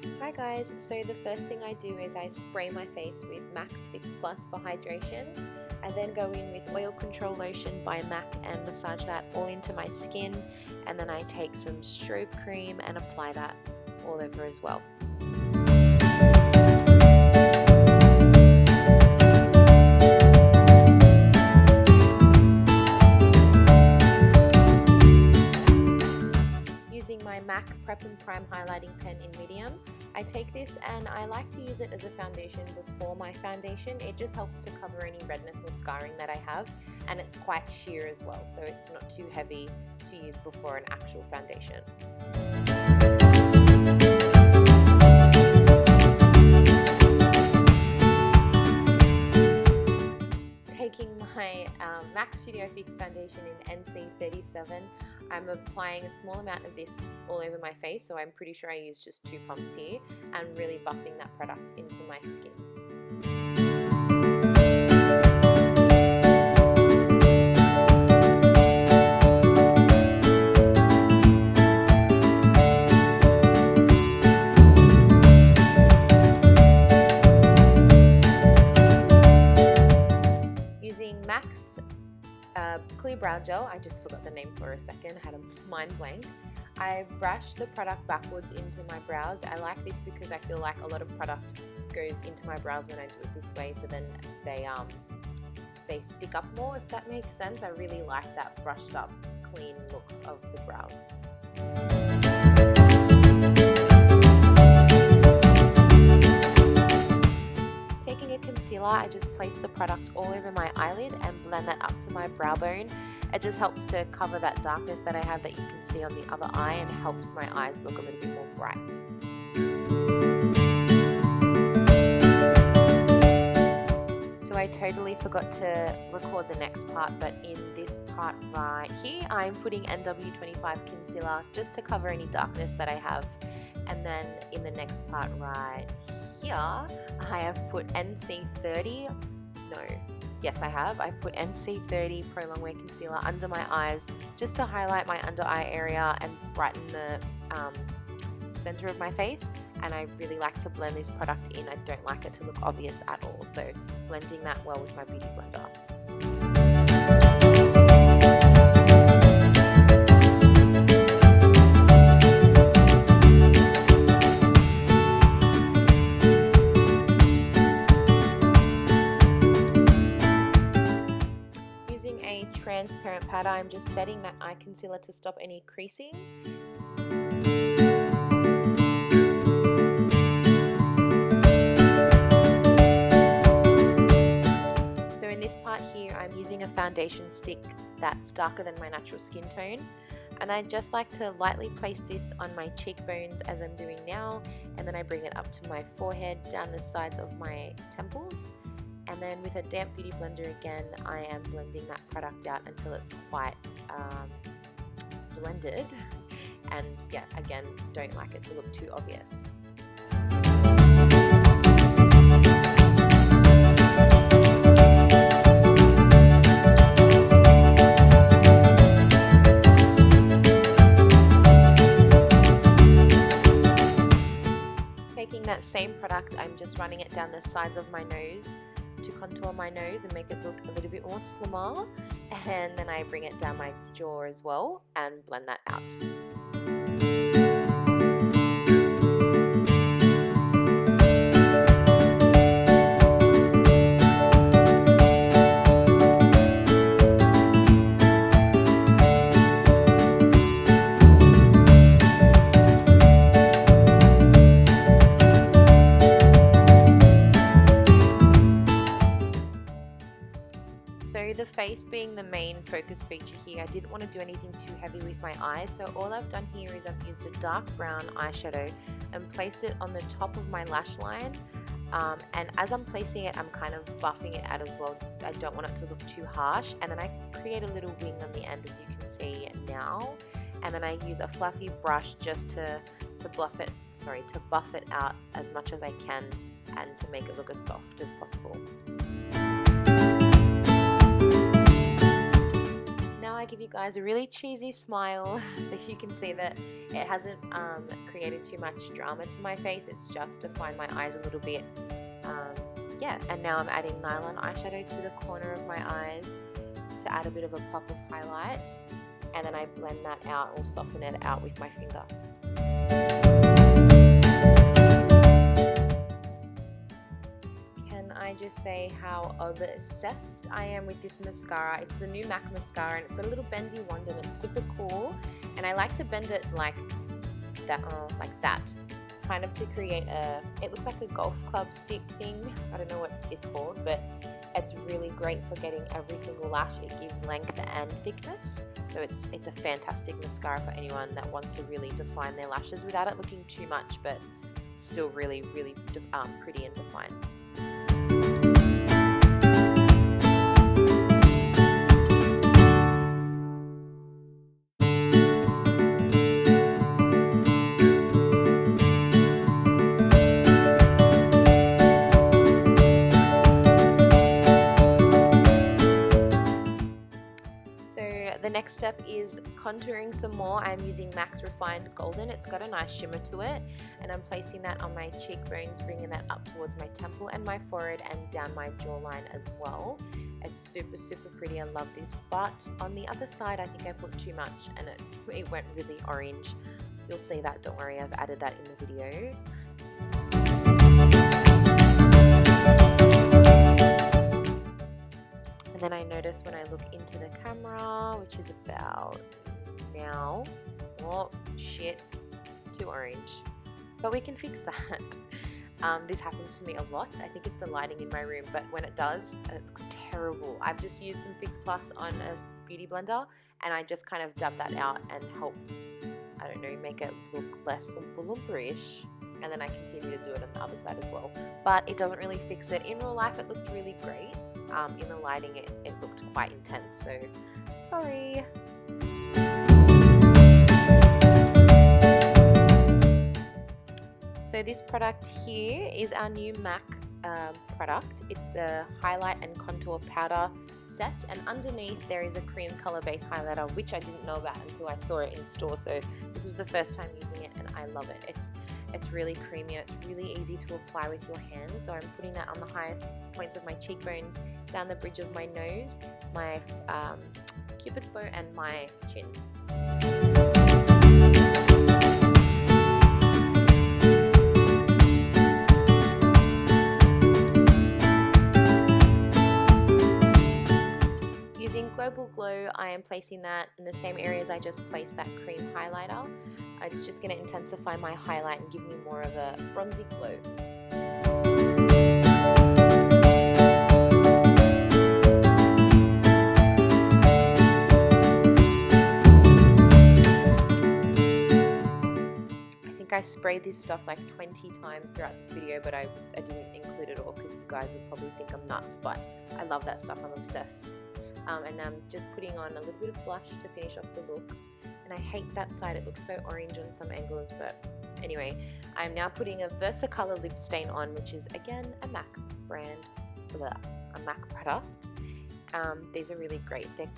Hi guys, so the first thing I do is I spray my face with Max Fix Plus for hydration. I then go in with Oil Control Lotion by MAC and massage that all into my skin, and then I take some strobe cream and apply that all over as well. Using my MAC Prep and Prime highlighting pen in medium, I take this and I like to use it as a foundation before my foundation. It just helps to cover any redness or scarring that I have, and it's quite sheer as well, so it's not too heavy to use before an actual foundation. Taking my MAC Studio Fix foundation in NC37, I'm applying a small amount of this all over my face, so I'm pretty sure I used just 2 pumps here, and really buffing that product into my skin. Using MAC's Clear Brow Gel, I just forgot the name for a second, had a mind blank. I brush the product backwards into my brows. I like this because I feel like a lot of product goes into my brows when I do it this way, so then they stick up more, if that makes sense. I really like that brushed up, clean look of the brows. Taking a concealer, I just place the product all over my eyelid and blend that up to my brow bone. It just helps to cover that darkness that I have that you can see on the other eye, and helps my eyes look a little bit more bright. So I totally forgot to record the next part, but in this part right here, I'm putting NW25 concealer just to cover any darkness that I have. And then in the next part right here, I have put NC30, yes I have, I've put NC30 Pro Longwear Concealer under my eyes just to highlight my under eye area and brighten the center of my face. And I really like to blend this product in. I don't like it to look obvious at all, so blending that well with my Beauty Blender. Using a transparent powder, I'm just setting that eye concealer to stop any creasing. Here I'm using a foundation stick that's darker than my natural skin tone, and I just like to lightly place this on my cheekbones as I'm doing now, and then I bring it up to my forehead, down the sides of my temples, and then with a damp Beauty Blender again, I am blending that product out until it's quite blended, and yeah, again, don't like it to look too obvious. Taking that same product, I'm just running it down the sides of my nose to contour my nose and make it look a little bit more slimmer, and then I bring it down my jaw as well and blend that out. So the face being the main focus feature here, I didn't want to do anything too heavy with my eyes, so all I've done here is I've used a dark brown eyeshadow and placed it on the top of my lash line, and as I'm placing it, I'm kind of buffing it out as well. I don't want it to look too harsh, and then I create a little wing on the end, as you can see now, and then I use a fluffy brush just to buff it out as much as I can and to make it look as soft as possible. I give you guys a really cheesy smile so you can see that it hasn't created too much drama to my face. It's just to find my eyes a little bit. Yeah, and now I'm adding nylon eyeshadow to the corner of my eyes to add a bit of a pop of highlight, and then I blend that out or soften it out with my finger. Can I just say how obsessed I am with this mascara? It's the new MAC mascara, and it's got a little bendy wand and it's super cool, and I like to bend it like that, kind of to create it looks like a golf club stick thing. I don't know what it's called, but it's really great for getting every single lash. It gives length and thickness, so it's a fantastic mascara for anyone that wants to really define their lashes without it looking too much, but still really pretty and defined. The next step is contouring some more. I'm using MAC's Refined Golden. It's got a nice shimmer to it, and I'm placing that on my cheekbones, bringing that up towards my temple and my forehead and down my jawline as well. It's super pretty. I love this, but on the other side I think I put too much and it went really orange. You'll see that, don't worry, I've added that in the video. Then I notice when I look into the camera, which is about now, oh shit, too orange, but we can fix that. This happens to me a lot. I think it's the lighting in my room, but when it does, it looks terrible. I've just used some Fix Plus on a beauty blender, and I just kind of dab that out and help, I don't know, make it look less oompa-loompa-ish, and then I continue to do it on the other side as well. But it doesn't really fix it. In real life, it looked really great. In the lighting it looked quite intense, so sorry. So this product here is our new MAC product. It's a highlight and contour powder set, and underneath there is a cream color base highlighter, which I didn't know about until I saw it in store. So this was the first time using it and I love it. It's really creamy and it's really easy to apply with your hands. So I'm putting that on the highest points of my cheekbones, down the bridge of my nose, my cupid's bow and my chin. Using Global Glow, I am placing that in the same areas I just placed that cream highlighter. It's just going to intensify my highlight and give me more of a bronzy glow. I think I sprayed this stuff like 20 times throughout this video, but I didn't include it all because you guys would probably think I'm nuts, but I love that stuff. I'm obsessed. And I'm just putting on a little bit of blush to finish off the look. And I hate that side, it looks so orange on some angles, but anyway, I'm now putting a Versacolor lip stain on, which is again a MAC brand, a MAC product. These are really great, they're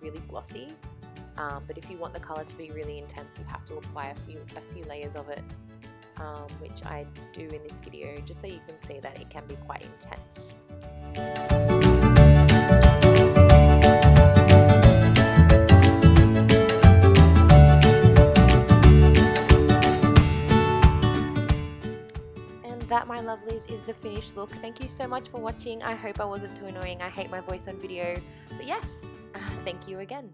really glossy, but if you want the color to be really intense, you have to apply a few layers of it, which I do in this video, just so you can see that it can be quite intense. That, my lovelies, is the finished look. Thank you so much for watching. I hope I wasn't too annoying. I hate my voice on video, but yes, thank you again.